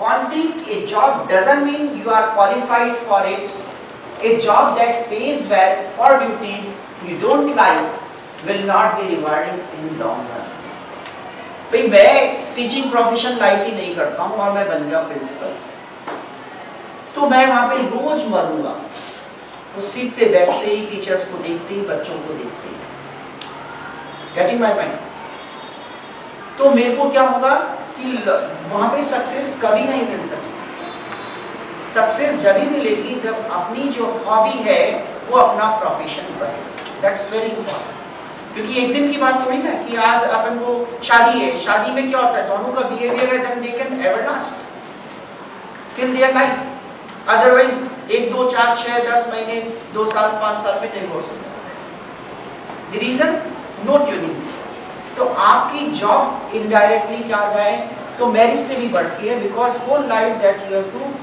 Wanting a job doesn't mean you are qualified for it. A job that pays well for duties you don't like will not be rewarding in long run. भाई मैं teaching profession like he नहीं करता हूँ और मैं बन गया principal, तो मैं वहां पे रोज मरूंगा। उस सीट पे बैठते ही, टीचर्स को देखते ही, बच्चों को देखते ही। Getting my point? तो मेरे को क्या होगा कि वहां पे सक्सेस कभी नहीं मिल सकती। सक्सेस जब ही मिलेगी जब अपनी जो हॉबी है वो अपना प्रोफेशन बने। That's very important. क्योंकि एक दिन की बात थोड़ी ना कि आज अपन को शादी है, शादी में क्या होता है, दोनों का बिहेवियर है, then they can ever last till their life. Otherwise 1, 2, 4, 6, 10 महीने, 2 साल, 5 साल में डिवोर्स हो जाता है। The reason no tuning. तो आपकी जॉब इनडायरेक्टली क्या है, तो मैरिज से भी बढ़ती है, because whole life that you have to.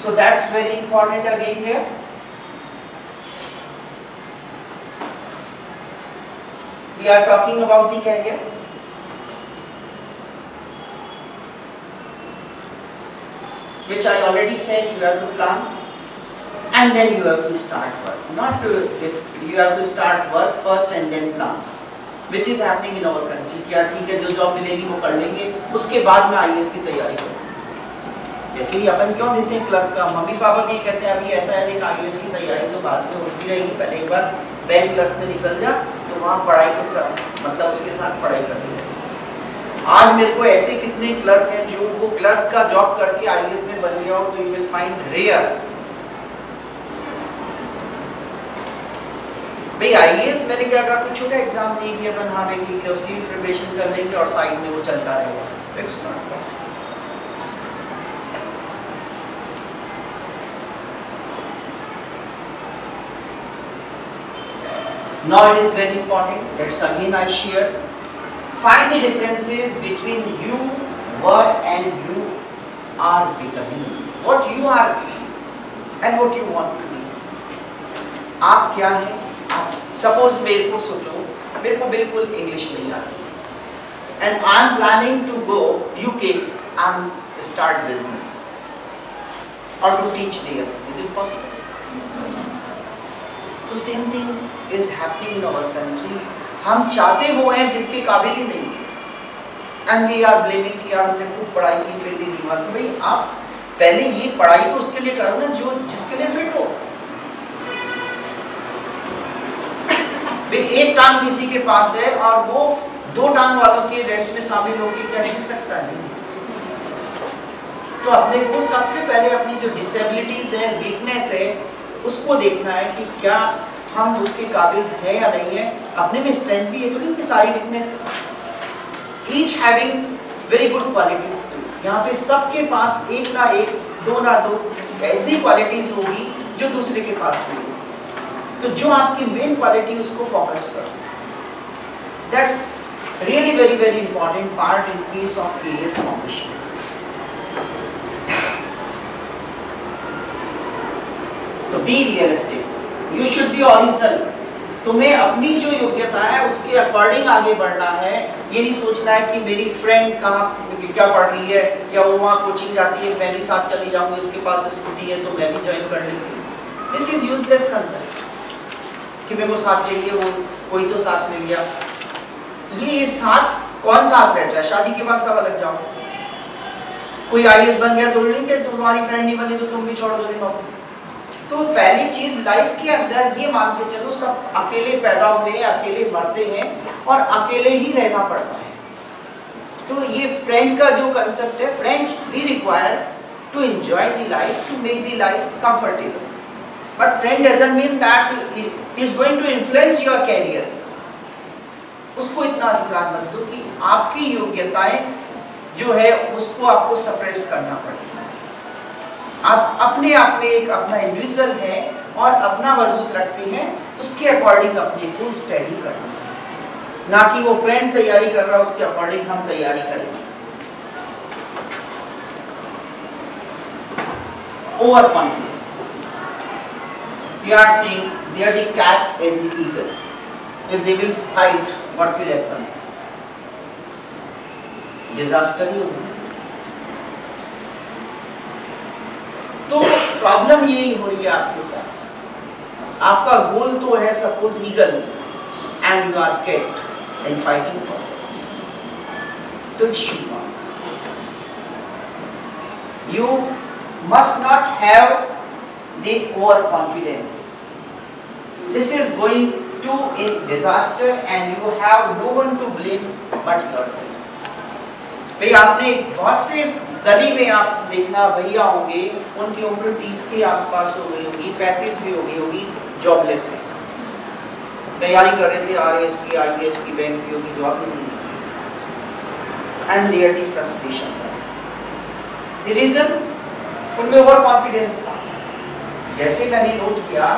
So that's very important again here. We are talking about the career. Which I already said, you have to plan and then you have to start work. Not to, if you have to start work first and then plan. Which is happening in our country. क्या ठीक है, जो job मिलेगी वो कर लेंगे, उसके बाद में IAS की तैयारी करेंगे। जैसे ही अपन क्यों देते हैं क्लर्क का, मम्मी पापा भी कहते हैं अभी ऐसा है, देख IAS की तैयारी तो बाद में होती रहेगी, पहले एक बार बैंक क्लर्क में निकल जा, तो वहाँ पढ़ाई के साथ, मतलब उसके साथ पढ़ाई करनी है। आज मेरे को ऐसे कितने क्लर्क हैं जो वो क्लर्क का जॉब करके IAS में बन गया हो, तो यू विल फाइंड रेयर। भाई IAS मैंने क्या कहा, कुछ छोटा एग्जाम नहीं किया अपन, हाँ बेटी उसकी भी प्रिपरेशन कर लेंगे और साइड में वो चलता रहेगा। It's not possible. Now it is very important, that's again I share. Find the differences between you were and you are becoming. What you are doing and what you want to be. आप क्या हैं? Suppose मेरे को सोचो, मेरे को बिल्कुल English नहीं आती and I am planning to go UK and start business or to teach there. Is it possible? तो same thing is happening in our country. हम चाहते वो हैं जिसके काबिल ही नहीं है एंड वी आर ब्लेमिंग कि यार हमने खूब पढ़ाई की फिर भी नहीं हुआ। तो भाई आप पहले ये पढ़ाई तो उसके लिए करो ना जो जिसके लिए फिट हो। भाई एक टांग किसी के पास है और वो 2 टांग वालों के रेस में शामिल होकर क्या नहीं सकता है। तो अपने को सबसे पहले अपनी जो डिसेबिलिटीज है, वीकनेस है, उसको देखना है कि क्या हम उसके काबिल है या नहीं है। अपने में स्ट्रेंथ भी है, तो इनकी सारी weakness each having very good qualities. यहाँ पे सबके पास एक ना एक, 2 ना 2 ऐसी क्वालिटीज होगी जो दूसरे के पास नहीं है। तो जो आपकी मेन क्वालिटी उसको फोकस करो। That's really very very important part in case of career formation. तो be realistic, you should be original. तुम्हें अपनी जो योग्यता है उसके अकॉर्डिंग आगे बढ़ना है। ये नहीं सोचना है कि मेरी फ्रेंड कहाँ क्या पढ़ रही है या वो वहाँ कोचिंग जाती है, मैं भी साथ चली जाऊंगी, उसके पास स्कूटी है तो मैं भी ज्वाइन कर लेंगी। दिस इज यूजलेस कंसेप्ट कि मेरे को साथ चाहिए, वो कोई तो साथ मिल गया। ये साथ कौन साथ रहता है? शादी के बाद सब अलग जाओ। कोई IAS बन गया तो नहीं कि तुम्हारी फ्रेंड नहीं बनी तो तुम भी छोड़ दोगे नौकरी। तो पहली चीज लाइफ के अंदर ये मान के चलो सब अकेले पैदा हुए, अकेले मरते हैं और अकेले ही रहना पड़ता है। तो ये फ्रेंड का जो कंसेप्ट है, friends we require to enjoy the life, to make the life comfortable, but friend doesn't mean that he is going to influence your career. उसको इतना अधिकार मत दो कि आपकी योग्यताएं जो है उसको आपको सप्रेस करना पड़ेगा। आप अपने आप में एक अपना इंडिविजुअल है और अपना वजूद रखते हैं, उसके अकॉर्डिंग अपने को स्टडी करना है, ना कि वो फ्रेंड तैयारी कर रहा है उसके अकॉर्डिंग हम तैयारी करेंगे। Over confidence, we are seeing there is a cat and the eagle, if they will fight what will happen? Disaster ही होगा। तो प्रॉब्लम यही हो रही है आपके साथ। आपका गोल तो है suppose eagle and you are caught in fighting for, तो you must not have the overconfidence. This is going to a disaster and you have no one to blame but yourself. भाई आपने बहुत से गली में आप देखना भैया होंगे, उनकी उम्र 30 के आसपास हो गई होगी, 35 भी हो गई होगी, जॉबलेस है, तैयारी कर रहे थे RAS की, IAS की, बैंक की होगी, जॉब नहीं मिली, and really frustration. The reason उनमें ओवर कॉन्फिडेंस था। जैसे मैंने नोट किया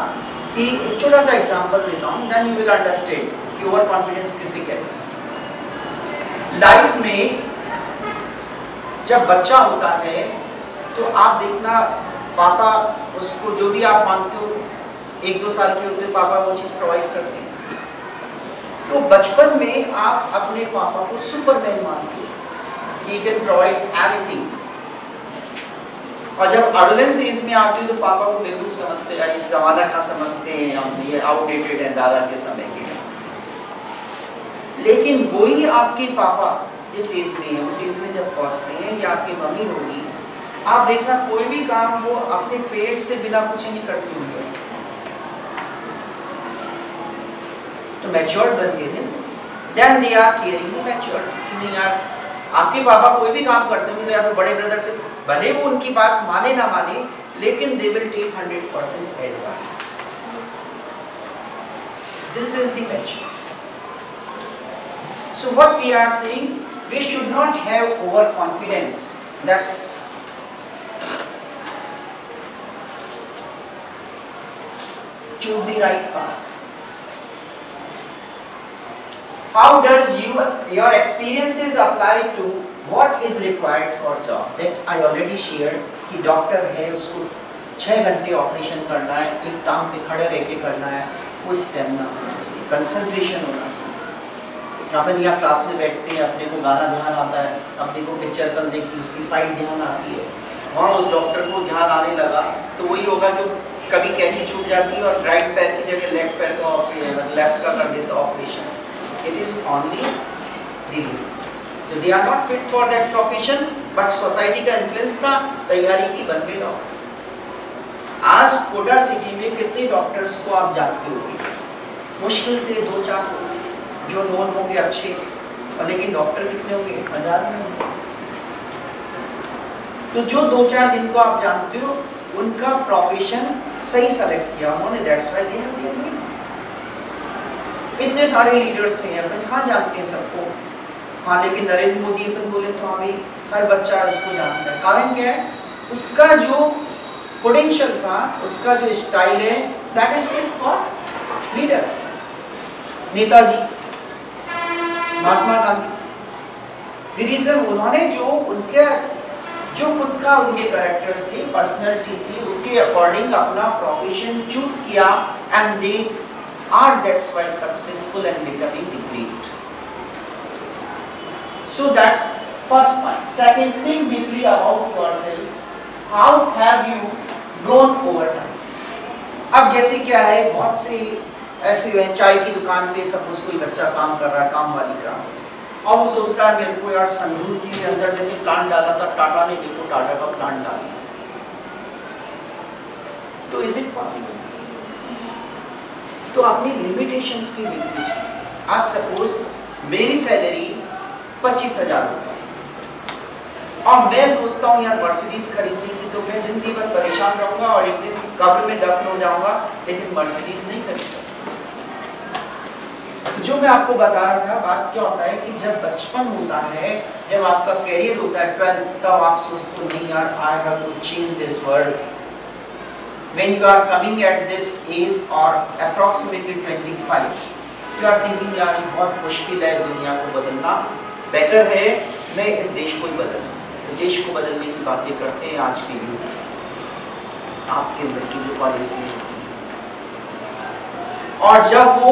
कि एक छोटा सा एग्जांपल देता हूं, देन यू विल अंडरस्टैंड कि ओवर कॉन्फिडेंस किसे कहते हैं। लाइफ में जब बच्चा होता है तो आप देखना पापा उसको जो भी आप मांगते हो, 1-2 साल के होते पापा वो चीज प्रोवाइड करते हैं। तो बचपन में आप अपने पापा को सुपरमैन मानते हो, ही कैन प्रोवाइड एवरीथिंग। और जब एडोलेंस एज में आते हो तो पापा को बेवकूफ समझते हैं, इस जमाना का समझते हैं हम, ये आउटडेटेड है दादा के समय के। लेकिन वही आपके पापा जिस एज में है, उस एज में जब पहुंचते हैं, या आपकी मम्मी होगी, आप देखना कोई भी काम वो अपने पेट से बिना कुछ नहीं करती होंगे, तो मैच्योर्ड बन गए थे। Then they are caring matured. नहीं यार, आपके पापा कोई भी काम करते होंगे तो या तो बड़े ब्रदर से, भले वो उनकी बात माने ना माने, लेकिन they will take 100% advice. This is the mature. So what we are saying, we should not have over confidence. That's choose the right path. How does your experiences apply to what is required for job? That I already shared कि doctor है, उसको 6 घंटे operation करना है, एक टांग पे खड़े रह के करना है, वो स्टेमिना होना चाहिए, कंसंट्रेशन होना चाहिए। अपन यहाँ क्लास में बैठते हैं, अपने को गाना ध्यान आता है, अपने को पिक्चर कल देखी उसकी फाइट ध्यान आती है, वहाँ उस डॉक्टर को ध्यान आने लगा तो वही होगा जो कभी कैंची छूट जाती है और राइट पैर की जगह लेफ्ट पैर का लेफ्ट का कर देता operation. It is only the reason. So they are not fit for that profession, but society का इन्फ्लुएंस था, तैयारी की, बन गए डॉक्टर। आज कोटा सिटी में कितने डॉक्टर्स को आप जानते होंगे? मुश्किल से 2-4 जो नोन होंगे अच्छे, और लेकिन डॉक्टर कितने होंगे? 1000 में होंगे। तो जो 2-4 जिनको आप जानते हो, उनका प्रोफेशन सही सेलेक्ट किया उन्होंने, that's why they have been winning. इतने सारे लीडर्स हैं, अपन कहाँ जानते हैं सबको? हाँ, लेकिन नरेंद्र मोदी अपन बोले तो अभी हर बच्चा इसको जानता है। कारण क्या है? उसका जो पोटेंशियल था, उसका जो स्टाइल है, that is fit for leader. Netaji, Mahatma Gandhi, reason उन्होंने जो उनके जो खुद का उनके कैरेक्टर्स थे, पर्सनैलिटी थी, उसके अकॉर्डिंग अपना प्रोफेशन चूज किया, and they are that's why successful and becoming the great. So that's first point. Second, think deeply about yourself. How have you grown over time? अब जैसे क्या है, बहुत से ऐसे हैं, चाय की दुकान पे सपोज कोई बच्चा काम कर रहा है, काम वाली का, और वो सोचता है मेरे को यार संगरूर के अंदर जैसे प्लांट डाला था टाटा ने, मेरे को टाटा का प्लांट डाल दिया, तो इज इट पॉसिबल? तो अपनी लिमिटेशंस की देखनी चाहिए। आज सपोज मेरी सैलरी 25,000 रुपये, और मैं सोचता हूँ यार मर्सिडीज खरीदनी थी, तो मैं जिंदगी भर परेशान रहूंगा और एक दिन कब्र में दफन हो जाऊंगा, लेकिन मर्सिडीज नहीं खरीदूंगा। जो मैं आपको बता रहा था, बात क्या होता है कि जब बचपन होता है, जब आपका कैरियर होता है 12th, तब आप सोचते हो नहीं यार, I have to change this world. When you are coming at this age और अप्रॉक्सीमेटली 25, यू आर थिंकिंग यार ये बहुत मुश्किल है दुनिया को बदलना, बेटर है मैं इस देश को ही बदल। तो देश को बदलने की बातें करते हैं आज के युग आपके बच्चे जो कॉलेज में, और जब वो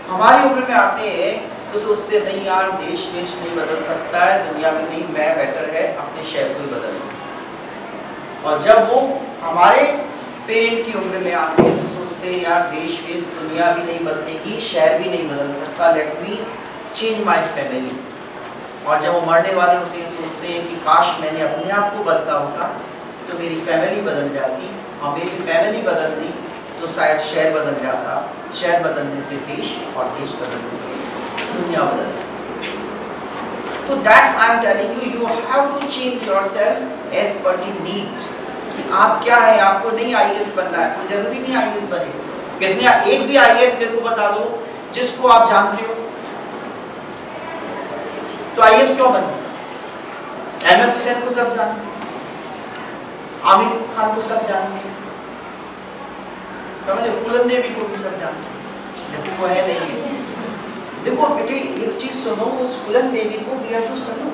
हमारी उम्र में आते हैं तो सोचते नहीं यार देश वेश नहीं बदल सकता है, दुनिया में नहीं, मैं बेटर है अपने शहर को ही बदल लूं। और जब वो हमारे पेरेंट की उम्र में आते हैं तो सोचते हैं यार देश वेश दुनिया भी नहीं बदलेगी, शहर भी नहीं बदल सकता, let me change my family. और जब वो मरने वाले होते हैं सोचते हैं कि काश मैंने अपने आप को बदला होता तो मेरी फैमिली बदल जाती, और मेरी फैमिली बदलती तो शायद शहर बदल जाता, शहर बदलने से देश, और देश बदलने से दुनिया बदल सकती। तो that's I am telling you, you have to change yourself as per the need. आप क्या है, आपको नहीं आईएएस बनना है, कोई जरूरी नहीं आईएएस बने। कितने एक भी आईएएस मेरे को बता दो जिसको आप जानते हो, तो आईएएस क्यों बने? अहमद हुसैन को सब जानते हैं, आमिर खान को सब जानते हैं, समझे, फूलन देवी को भी सब जानते हैं, लेकिन वो है नहीं है। देखो बेटे एक चीज सुनो, उस फूलन देवी को दिया तो सुनो।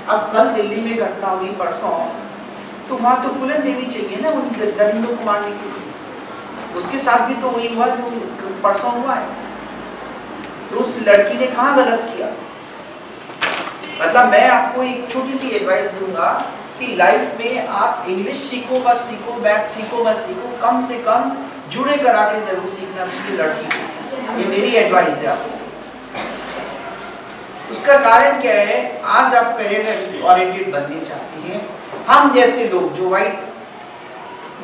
अब कल दिल्ली में घटना हुई परसों, तो वहां तो फूलन देवी चाहिए ना, उन दरिंदों को मारने के लिए। उसके साथ भी तो वही हुआ जो परसों हुआ है। तो उस लड़की ने कहाँ गलत किया? मतलब मैं आपको एक छोटी सी एडवाइस दूंगा कि लाइफ में आप इंग्लिश सीखो मत सीखो, मैथ सीखो मत सीखो, कम से कम जुड़े कराटे जरूर सीखना चाहिए लड़की को। ये मेरी एडवाइस है आपको। उसका कारण क्या है? आज आप करियर ओरिएंटेड बनने चाहते हैं, हम जैसे लोग जो व्हाइट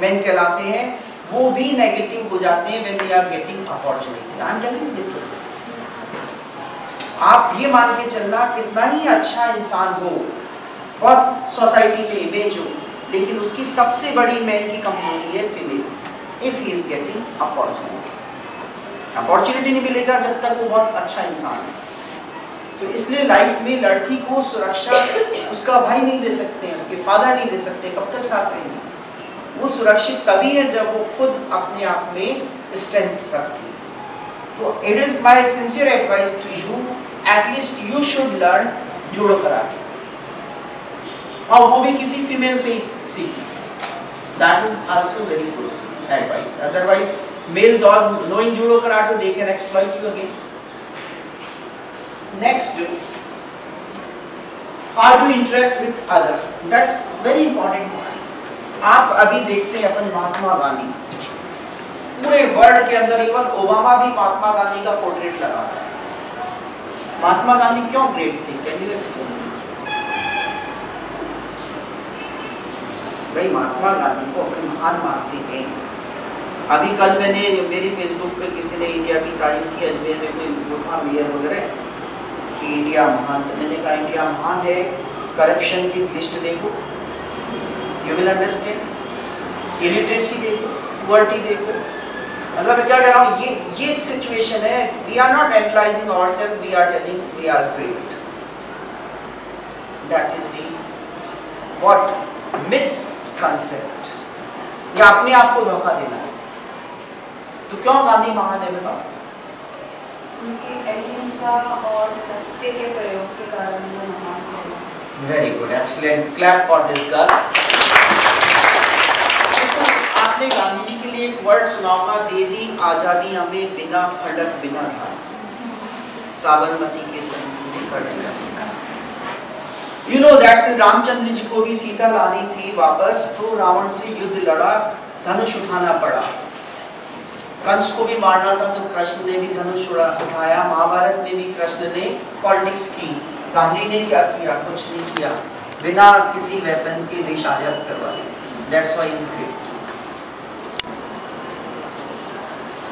मेन कहलाते हैं वो भी नेगेटिव हो जाते हैं when they are getting opportunity. I am telling you, आप ये मान के चलना कितना ही अच्छा इंसान हो और सोसाइटी में इमेज हो, लेकिन उसकी सबसे बड़ी मैन की कमजोरी है female. If he is getting opportunity नहीं मिलेगा जब तक वो बहुत अच्छा इंसान है। तो इसलिए लाइफ में लड़की को सुरक्षा उसका भाई नहीं दे सकते हैं, उसके फादर नहीं दे सकते, कब तक साथ रहेंगे? वो सुरक्षित तभी है जब वो खुद अपने आप में स्ट्रेंथ रखती है। तो it is my sincere advice to you, at least you should learn judo karate, और वो भी किसी फीमेल से सीखी। That is also very good advice. Otherwise male dog knowing judo karate, they can exploit you again. Next, how to interact with others. That's very important point. आप अभी देखते हैं अपन महात्मा गांधी, पूरे वर्ल्ड के अंदर इवन ओबामा भी महात्मा गांधी का पोर्ट्रेट लगा रहा है। महात्मा गांधी क्यों ग्रेट थे? Can you explain? भाई महात्मा गांधी को अपने महान मानते हैं। अभी कल मैंने मेरी फेसबुक पे किसी ने इंडिया की तारीफ की, अजमेर में कोई वो था मेयर वगैरह कि इंडिया महान, तो मैंने कहा इंडिया महान है, करप्शन की लिस्ट देखो, यू विल अंडरस्टैंड, इलिटरेसी देखो, पुअर्टी देखो। मतलब मैं क्या कह रहा हूँ, ये सिचुएशन है। We are not analysing ourselves, we are telling we are great. That is the what misconception, या अपने आप को धोखा देना है। तो क्यों गांधी महान है बताओ? उनकी अहिंसा और सत्य के प्रयोग के कारण वो महान है। Very good, excellent, clap for this girl. आपने गांधी जी के लिए एक वर्ड सुना होगा, दे दी आजादी हमें बिना खड़क बिना धार, साबरमती के संग कर दिया। You know that Ramchandra ji को भी सीता लानी थी वापस, तो रावण से युद्ध लड़ा, धनुष उठाना पड़ा। कंस को भी मारना था तो कृष्ण ने भी धनुष उठाया। महाभारत में भी कृष्ण ने पॉलिटिक्स की, गांधी ने क्या किया? कुछ नहीं किया, बिना किसी वेपन के देश आजाद करवा दिया। That's why is great.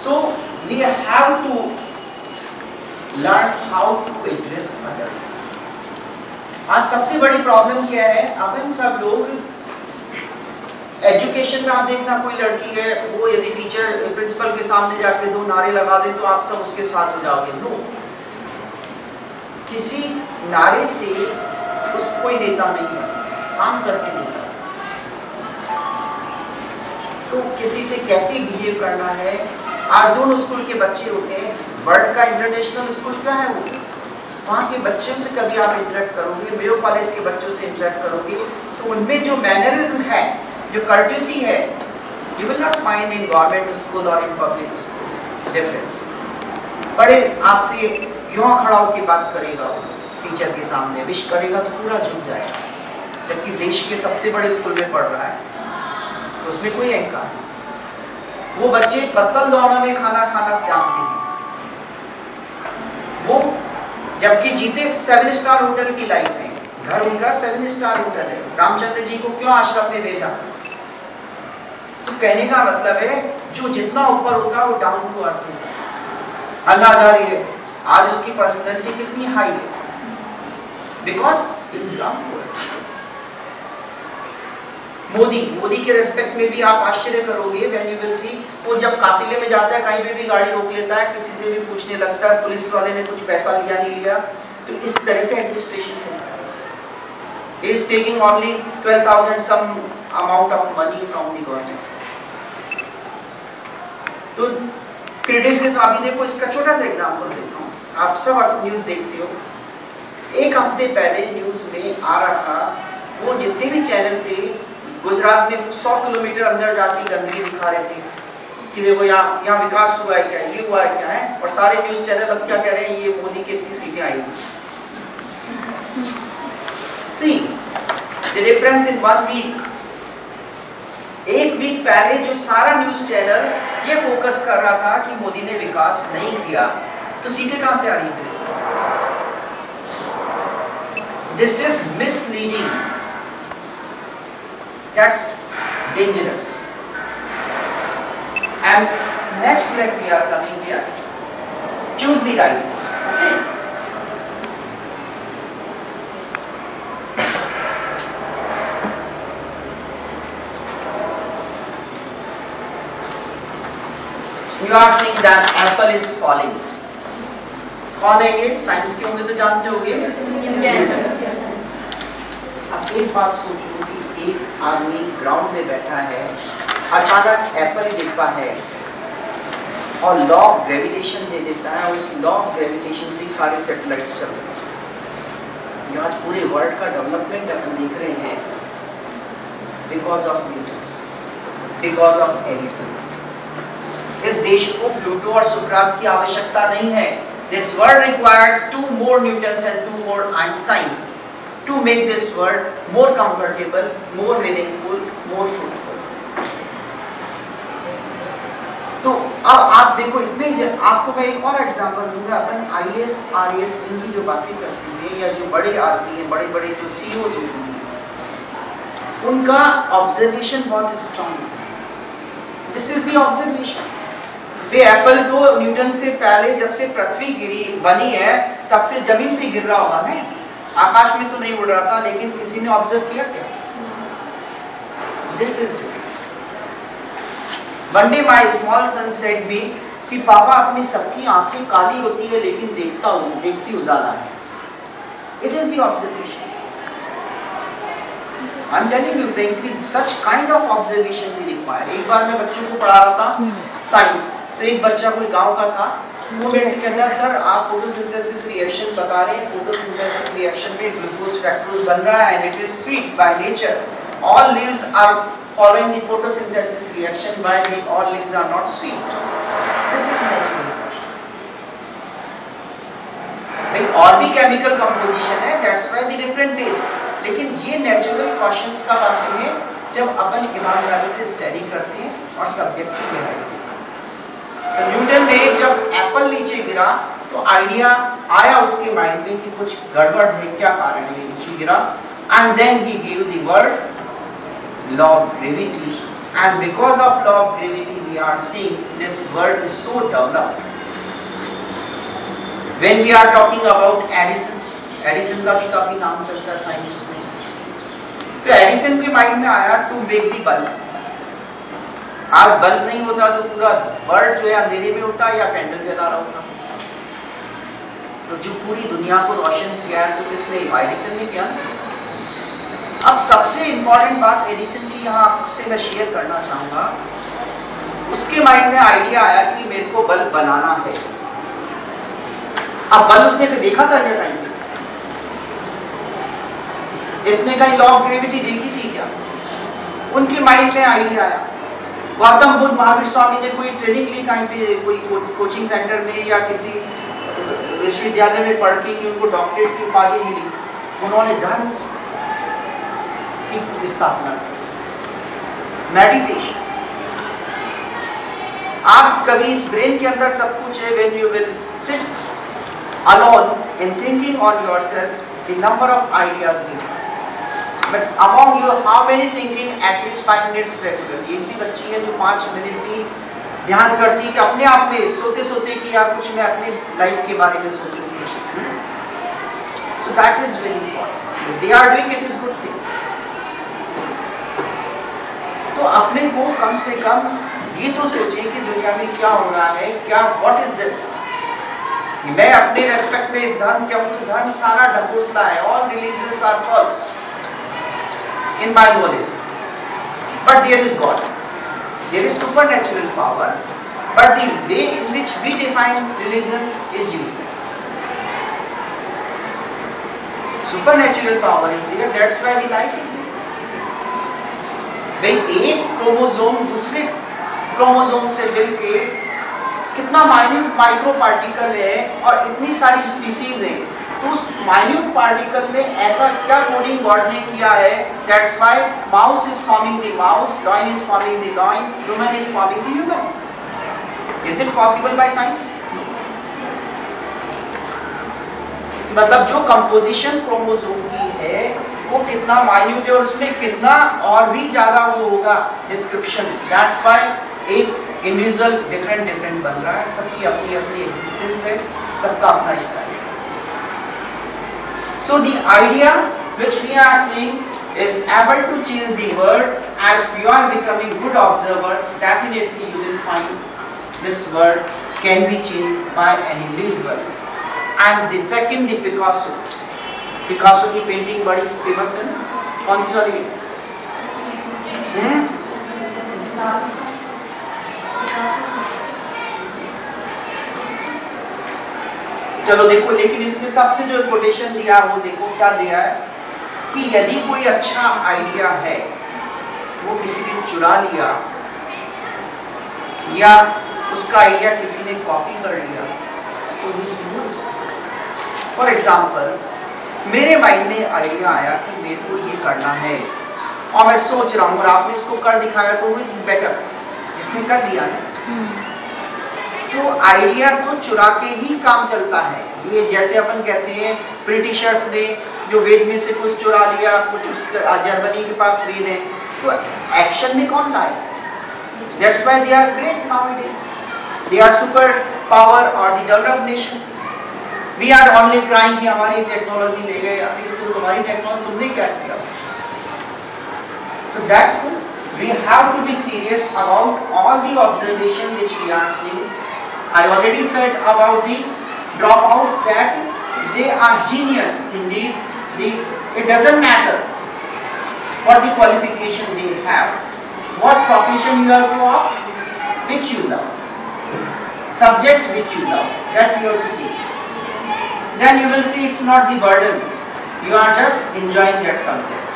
So we have to learn how to address others. आज सबसे बड़ी प्रॉब्लम क्या है? अपन सब लोग एजुकेशन में आप देखना, कोई लड़की है वो यदि टीचर प्रिंसिपल के सामने जाके दो नारे लगा दे तो आप सब उसके साथ हो जाओगे। नो, किसी नारे से उस कोई नेता नहीं है, काम करके नेता। तो किसी से कैसे बिहेव करना है। आज दोनों स्कूल के बच्चे होते हैं, वर्ल्ड का इंटरनेशनल स्कूल क्या है वो, वहाँ के बच्चों से कभी आप इंटरेक्ट करोगे, मेयो कॉलेज के बच्चों से इंटरेक्ट करोगे, तो उनमें जो मैनरिज्म है, जो कर्टेसी है, you will not find in government school और इन पब्लिक स्कूल डिफरेंट। बड़े आपसे यहाँ खड़ा होकर बात करेगा टीचर के सामने, विश करेगा तो पूरा झुक जाएगा, जबकि देश के सबसे बड़े स्कूल में पढ़ रहा है, तो उसमें कोई अहंकार नहीं। वो बच्चे पत्तल दौरा में खाना खाना जानते हैं, वो जबकि जीते 7 स्टार होटल की लाइफ में, घर उनका 7 स्टार होटल है। रामचंद्र जी को क्यों आश्रम में भेजा? तो कहने का मतलब है जो जितना ऊपर होता है वो डाउन टू अर्थ होता है। अन्नाधारी है, आज उसकी पर्सनैलिटी कितनी हाई है, because is down to earth. Modi के रेस्पेक्ट में भी आप आश्चर्य करोगे, व्हेन यू विल सी, वो जब काफिले में जाता है कहीं पे भी गाड़ी रोक लेता है, किसी से भी पूछने लगता है पुलिस वाले ने कुछ पैसा लिया नहीं लिया, तो इस तरह से एडमिनिस्ट्रेशन चलता है। He is taking only 12,000 some amount of money from the government. तो क्रिटिसिज्म, अभी देखो इसका छोटा सा एग्जांपल देता हूँ, आप सब न्यूज देखते हो, एक हफ्ते पहले न्यूज में आ रहा था, वो जितने भी चैनल थे गुजरात में 100 किलोमीटर अंदर जाती गंदगी दिखा रहे थे कि देखो यहाँ विकास हुआ है क्या, ये हुआ है क्या है, और सारे न्यूज चैनल अब क्या कह रहे हैं, ये मोदी की इतनी सीटें आई हुई। See, the difference in 1 week, एक वीक पहले जो सारा न्यूज चैनल ये फोकस कर रहा था कि मोदी ने विकास नहीं किया, तो सीटें कहां से आ रही थी? This is misleading. That's dangerous. And next step we are coming here. Choose the right. Okay. You are saying that apple is falling. कौन है ये? साइंस के होंगे तो जानते होंगे। अब एक बात सोचो कि एक आदमी ग्राउंड में बैठा है, अचानक एप्पल दिखता है और लॉ ऑफ ग्रेविटेशन दे देता है, और उस लॉ ऑफ ग्रेविटेशन से सारे सैटेलाइट्स चल रहे हैं। आज पूरे वर्ल्ड का डेवलपमेंट अपन देख रहे हैं because of Newton, because of Edison. इस देश को प्लूटो और सुकरात की आवश्यकता नहीं है। This world requires 2 more Newtons and 2 more Einstein to make this world more comfortable, more meaningful, more fruitful. तो अब आप देखो, इतने आपको मैं एक और एग्जांपल दूंगा। अपन IAS, RAS इनकी जो बातें करती है, या जो बड़े आदमी हैं, बड़े बड़े जो CEOs होते हैं, उनका ऑब्जर्वेशन बहुत स्ट्रॉन्ग है। This is the observation. Way Apple तो न्यूटन से पहले, जब से पृथ्वी बनी है तब से जमीन पे गिर रहा होगा, नहीं आकाश में तो नहीं उड़ रहा था, लेकिन किसी ने ऑब्जर्व किया क्या? This is one day my small son said me कि पापा, अपनी सबकी आंखें काली होती है लेकिन देखती उजाला है। It is the observation. I am telling you frankly, such kind of observation भी रिक्वायर्ड। एक बार मैं बच्चों को पढ़ा रहा था साइंस, तो एक बच्चा कोई गांव का था, वो मेरे से कहता है, सर आप फोटोसिंथेसिस रिएक्शन बता रहे हैं, फोटोसिंथेसिस रिएक्शन में ग्लूकोज फ्रैक्टोज बन रहा है, and it is sweet by nature. All leaves are following the photosynthesis reaction, by the all leaves are not sweet. This is natural. भाई और भी केमिकल कंपोजिशन है, that's why the different taste, लेकिन ये natural questions कब आते हैं? जब अपन ईमानदारी से स्टडी करते हैं और सब्जेक्ट की गहराई। तो न्यूटन ने जब एप्पल नीचे गिरा तो आइडिया आया उसके माइंड में कि कुछ गड़बड़ है, क्या कारण है नीचे गिरा, and then he give the word law of gravity, and because of law of gravity we are seeing this world is so developed. When we are talking about Edison का भी काफी नाम चलता है साइंस में, तो एडिसन के mind में आया टू मेक द बल्ब। आज बल्ब नहीं होता तो पूरा वर्ल्ड जो है अंधेरे में होता या कैंडल जला रहा होता। तो जो पूरी दुनिया को रोशन किया है तो किसने? एडिसन ने किया। अब सबसे इंपॉर्टेंट बात एडिसन की यहाँ आपसे मैं शेयर करना चाहूंगा। उसके माइंड में आइडिया आया कि मेरे को बल्ब बनाना है। अब बल्ब उसने तो देखा था ये टाइम पे, इसने कहीं लॉ ऑफ ग्रेविटी देखी थी क्या? उनके माइंड में आइडिया आया। गौतम बुद्ध महावीर स्वामी ने कोई ट्रेनिंग ली कहीं पे, कोई कोचिंग सेंटर में या किसी विश्वविद्यालय में पढ़ के कि उनको डॉक्टरेट की उपाधि मिली, उन्होंने धर्म की स्थापना की। मेडिटेशन, आप कभी इस ब्रेन के अंदर सब कुछ है, when you will sit alone in thinking on yourself, the number of ideas will come. But among you, how many thinking at least 5 minutes regularly? एक भी बच्ची है जो 5 मिनट भी ध्यान करती है कि अपने आप में सोते सोते कि यार कुछ मैं अपने लाइफ के बारे में सोचूंगी। So that is very important. If they are doing it, is good thing. तो अपने को कम से कम ये तो सोचिए कि दुनिया में क्या हो रहा है, क्या व्हाट इज दिस। मैं अपने रेस्पेक्ट में धर्म क्या हूं, धर्म सारा ढकोसला है, all religions are false in my knowledge, but there is God, there is supernatural power, but the way in which we define religion is useless. Supernatural power is there, that's why the life is there. भाई एक chromosome दूसरे chromosome से मिलके कितना minute micro particle है और इतनी सारी स्पीसीज है, तो उस माइन्यूट पार्टिकल में ऐसा क्या कोडिंग गॉड ने किया है, that's why mouse is forming the mouse, lion is forming the lion, human is forming the human. Is it possible by science? मतलब जो कंपोजिशन क्रोमोसोम की है वो कितना माइन्यूट है और उसमें कितना और भी ज्यादा वो होगा डिस्क्रिप्शन। दैट्स व्हाई एक इंडिविजुअल डिफरेंट बन रहा है, सबकी अपनी अपनी एग्जिस्टेंस है, सबका अपना स्टाइल है। So the idea which we are seeing is able to change the world, and if you are becoming good observer, definitely you will find this world can be changed by an individual. And the second, the Picasso. Picasso की painting बड़ी famous है ना, कौन सी वाली? चलो देखो, लेकिन इसमें सबसे जो कोटेशन दिया वो देखो क्या दिया है कि यदि कोई अच्छा आइडिया है वो किसी ने चुरा लिया या उसका आइडिया किसी ने कॉपी कर लिया तो फॉर एग्जाम्पल मेरे माइंड में आइडिया आया कि मेरे को ये करना है और मैं सोच रहा हूं और आपने उसको कर दिखाया तो इज बेटर, जिसने कर दिया है। तो आइडिया तो चुरा के ही काम चलता है। ये जैसे अपन कहते हैं ब्रिटिशर्स ने जो वेद में से कुछ चुरा लिया, कुछ जर्मनी के पास वेद है, तो एक्शन में कौन लाए? That's why they are great nowadays, they are super power और the developed nations. We are only crying कि हमारी टेक्नोलॉजी ले गए, अभी तो तुम्हारी टेक्नोलॉजी तुमने क्या किया। So that's we have to be serious about all the observation which we are seeing. I already said about the dropouts that they are genius indeed. It doesn't matter what the qualification they have, what profession you have to opt, which you love, subject which you love, that you have to take. Then you will see it's not the burden. You are just enjoying that subject.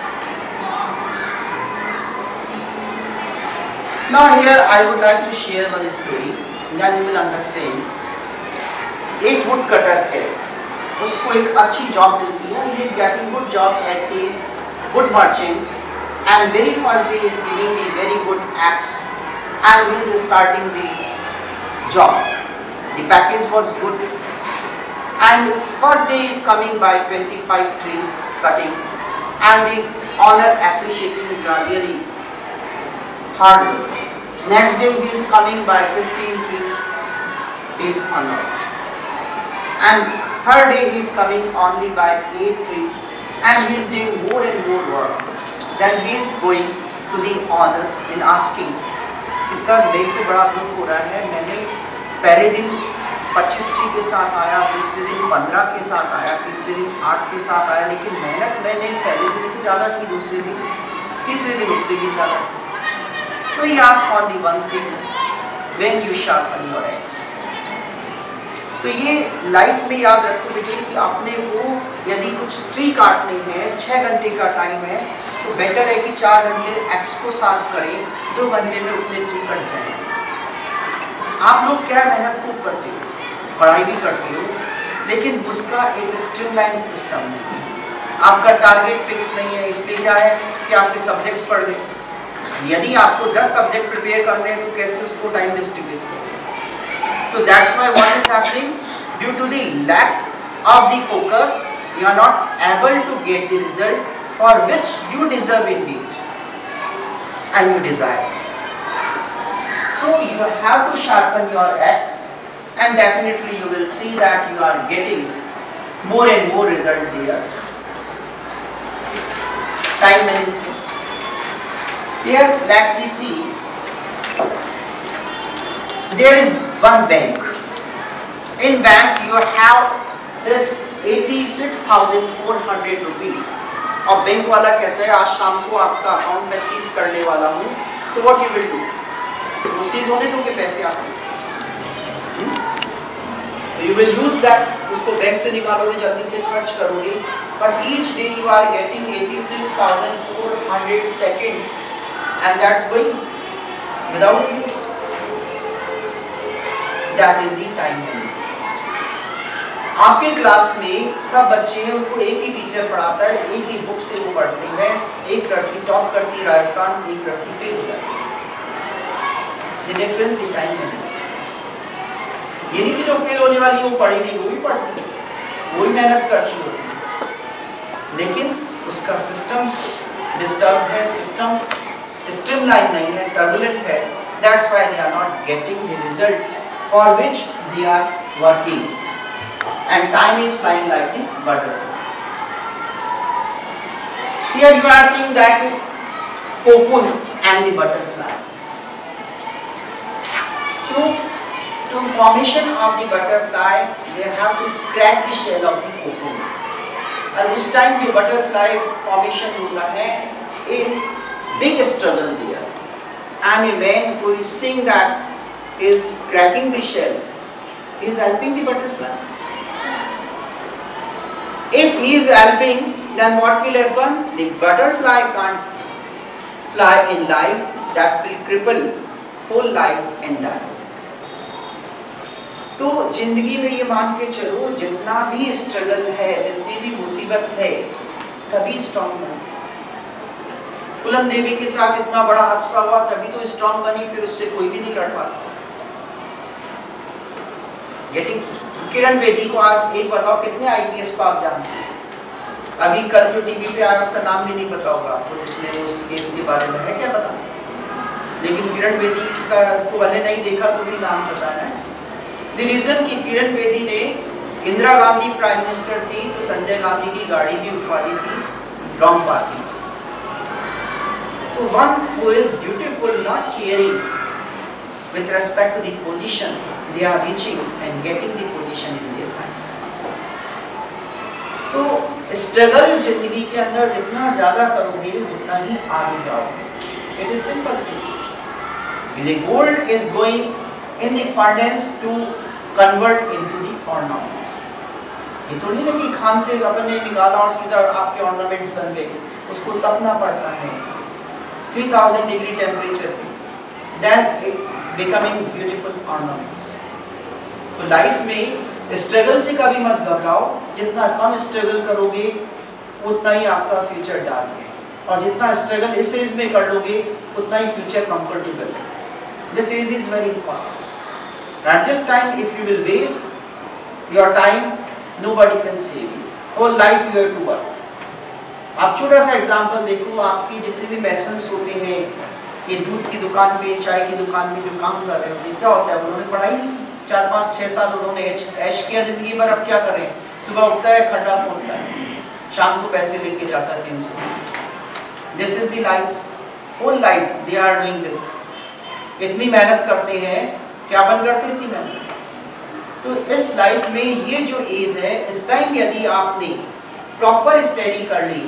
Now here I would like to share one story, then you will understand. एक wood cutter है, उसको एक अच्छी job मिलती है, he is getting good job at the wood merchant, and very first day is giving the very good axe, and he is starting the job. The package was good, and first day is coming by 25 trees cutting, and the owner appreciating the really hard work. Next day he is coming by 15 trees, he is honored. And third day he is coming only by 8 trees, and he is doing more and more work. Then he is going to the owner and asking, sir मेरे को बड़ा दुख हो रहा है, मैंने पहले दिन 25 ट्री के साथ आया, दूसरे दिन 15 के साथ आया, तीसरे दिन 8 के साथ आया, लेकिन मेहनत मैंने पहले दिन से ज़्यादा की, दूसरे दिन, तीसरे दिन उससे भी ज़्यादा। So he asked on the one thing, when you sharpen your axe. तो ये लाइफ में याद रखो बेटे कि अपने को यदि कुछ ट्री काटने हैं, 6 घंटे का टाइम है, तो बेटर है कि 4 घंटे एक्स को साफ करें, 2 घंटे में उतने ट्री कट जाए। आप लोग क्या मेहनत खूब करते हो, पढ़ाई भी करते हो, लेकिन उसका एक स्ट्रीमलाइन सिस्टम नहीं है। आपका टारगेट फिक्स नहीं है, इसलिए क्या है कि आपके सब्जेक्ट्स पढ़ गए। यदि आपको 10 सब्जेक्ट प्रिपेयर करने हैं तो कैसे उसको टाइम डिस्ट्रीब्यूट करें? तो that's why what is happening, due to the lack of the focus you are not able to get the result for which you deserve indeed and you desire. So you have to sharpen your axe and definitely you will see that you are getting more and more result there. Time management. Here let me see. There is one bank. In bank you have this 86,400 rupees. और bank वाला कहता है आज शाम को आपका account में seize करने वाला हूं, तो व्हाट यू विल डू? वो सीज होने दोगे पैसे आपको? यू विल यूज दैट, उसको बैंक से निकालोगे, जल्दी से खर्च करोगे, but each day you are getting 86,400 seconds and that's going without use. That is the time management. आपके क्लास में सब बच्चे हैं, उनको एक ही टीचर पढ़ाता है, एक ही बुक से वो पढ़ते हैं, एक लड़की टॉप करती है राजस्थान, एक लड़की फेल हो जाती है। The difference in time management. ये नहीं कि जो फेल होने वाली है वो पढ़ी नहीं, वो भी पढ़ती है, वो भी मेहनत करती होती है, लेकिन उसका सिस्टम डिस्टर्ब है, सिस्टम स्ट्रीमलाइन नहीं है, टर्बुलेंट है। That's why they are not getting the result for which they are working. And time is flying like the butterfly. Here you are seeing that cocoon and the butterfly. So, to formation of the butterfly, they have to crack the shell of the cocoon. और उस time जो butterfly formation होता है, in big struggle there. And a man who is seeing that is cracking the shell, is helping the butterfly. If he is helping, then what will happen? The butterfly can't fly in life, that will cripple whole life and die. तो जिंदगी में ये मान के चलो, जितना भी struggle है, जितनी भी मुसीबत है, तभी स्ट्रॉन्ग बनी। पुलन देवी के साथ इतना बड़ा हादसा हुआ, तभी तो स्ट्रॉन्ग बनी, फिर उससे कोई भी नहीं लड़ पाता। किरण बेदी को आज एक बताओ, कितने आईपीएस को आप जानते हैं? अभी कल जो टीवी पे आया उसका नाम भी नहीं पता होगा आपको, जिसने उस केस के बारे में है क्या पता, लेकिन किरण बेदी का को वाले नहीं देखा तो भी नाम पता है। द रीजन कि किरण बेदी ने, इंदिरा गांधी प्राइम मिनिस्टर थी तो संजय गांधी की गाड़ी भी उठवा दी थी रॉन्ग पार्टी से। तो one who is beautiful not caring with respect to the position, they are reaching and getting the position in their life. तो स्ट्रगल जिंदगी के अंदर जितना ज्यादा करोगे उतना ही आगे जाओगे। It is simple thing. The gold is going in the furnace to convert into the ornaments. ये थोड़ी ना कि खान से अपन ने निकाला और सीधा आपके ornaments बन गए, उसको तपना पड़ता है 3000 डिग्री टेम्परेचर पे, then becoming beautiful ornaments. तो लाइफ में स्ट्रगल से कभी मत घबराओ, जितना कम स्ट्रगल करोगे उतना ही आपका फ्यूचर डार्क है, और जितना स्ट्रगल इस एज में कर लोगे उतना ही फ्यूचर कंफर्टेबल है। This age is very important. At this time if you will waste your time, nobody can save you, whole life you have to work. आप छोटा सा एग्जांपल देखो, आपकी जितने भी मैसन्स होते हैं, ये दूध की दुकान पे, चाय की दुकान में जो काम कर रहे होते हैं, क्या होता है, उन्होंने पढ़ाई 4, 5, 6 साल उन्होंने ऐश किया जिंदगी भर, अब क्या करें, सुबह उठता है खड्डा खोदता है, शाम को पैसे लेके जाता है 300। This is the life, whole life they are doing this. इतनी मेहनत करते हैं, क्या बन करते इतनी मेहनत। तो इस लाइफ में ये जो एज है, इस टाइम यदि आपने प्रॉपर स्टडी कर ली,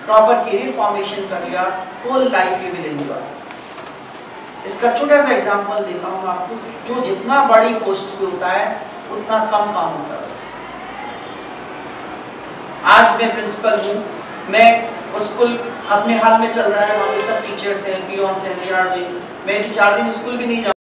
प्रॉपर कैरियर फॉर्मेशन कर लिया, whole life you will enjoy. इसका छोटा सा एग्जांपल देता हूं आपको, जो जितना बड़ी पोस्ट पे होता है उतना कम काम होता है। आज मैं प्रिंसिपल हूं, मैं स्कूल अपने हाल में चल रहा है, वहां पे सब टीचर्स हैं, पियोन्स हैं, मैं 4 दिन स्कूल भी नहीं